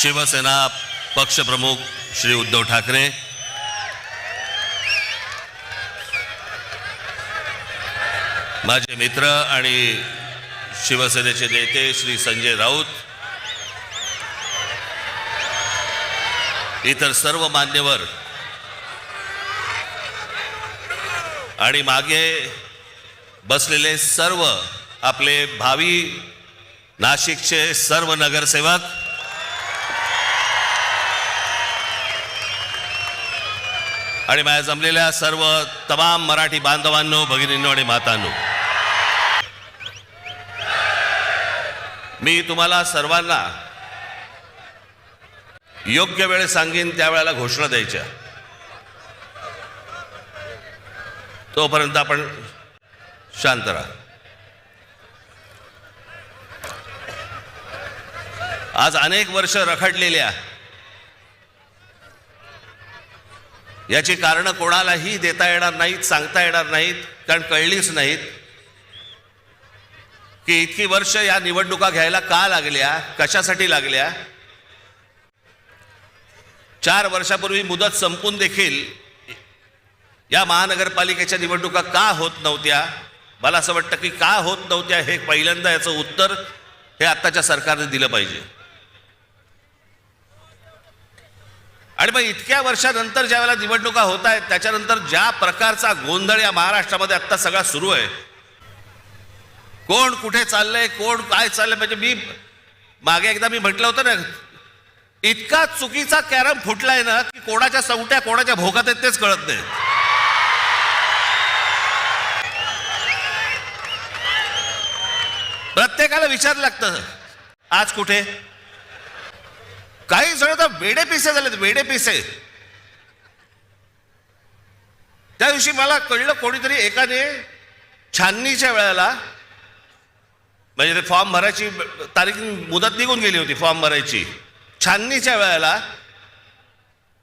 शिवसेना पक्षप्रमुख श्री उद्धव ठाकरे, माझे मित्र आणि शिवसेनेचे नेते श्री संजय राऊत, इतर सर्व मान्यवर आणि मागे बसलेले सर्व आपले भावी नाशिकचे सर्व नगरसेवक, आणि माझ्या जमलेल्या सर्व तमाम मराठी बांधवांनो, भगिनींनो आणि मातांनो, मी तुम्हाला सर्वांना योग्य वेळ सांगेन त्यावेळेला घोषणा द्यायच्या. तोपर्यंत आपण शांत राहा. आज अनेक वर्ष रखडलेल्या याची कारण कोणालाही देता येणार नाहीत, सांगता येणार नाहीत, कारण कळलीच नाहीत की इतकी वर्ष या निवडणुका घ्यायला का लागल्या, कशासाठी लागल्या. 4 वर्षापूर्वी मुदत संपून देखील या महानगरपालिकेच्या निवडणुका का होत नव्हत्या. मला असं वाटतं की का होत नव्हत्या हे पहिल्यांदा याचं उत्तर हे आत्ताच्या सरकारने दिलं पाहिजे. आणि मग इतक्या वर्षानंतर ज्या वेळेला निवडणुका होत आहेत त्याच्यानंतर ज्या प्रकारचा गोंधळ या महाराष्ट्रामध्ये आत्ता सगळा सुरू आहे, कोण कुठे चाललंय, कोण काय चाललंय, म्हणजे मी मागे एकदा म्हटलं होतं ना, इतका चुकीचा कॅरम फुटलाय ना की कोणाच्या सवट्या कोणाच्या भोकात आहेत तेच कळत नाही. प्रत्येकाला विचारायला लागतं आज कुठे. काही जण तर वेडे पिसे झालेत, वेडे पिसे. त्या दिवशी मला कळलं, कोणीतरी एकाने छाननीच्या वेळेला, म्हणजे ते फॉर्म भरायची तारीख मुदत निघून गेली होती फॉर्म भरायची, छाननीच्या वेळेला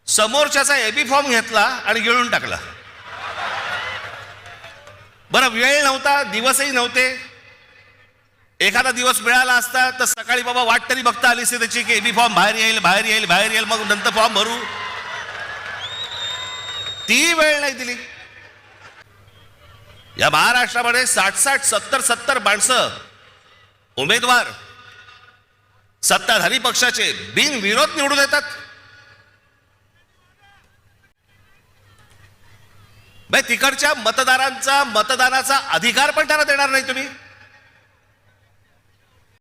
समोरच्याचा एबी फॉर्म घेतला आणि गिळून टाकला. बरं, वेळ नव्हता, दिवसही नव्हते. एखादा दिवस मिळाला असता तर सकाळी बाबा वाट तरी बघता आली असते त्याची की एबी फॉर्म बाहेर येईल, बाहेर येईल, बाहेर येईल, मग नंतर फॉर्म भरू. ती वेळ नाही दिली. या महाराष्ट्रामध्ये 60-60, 70-70 माणसं उमेदवार सत्ताधारी पक्षाचे बिनविरोध निवडून येतात. तिकडच्या मतदारांचा मतदानाचा अधिकार पण त्यांना देणार नाही तुम्ही.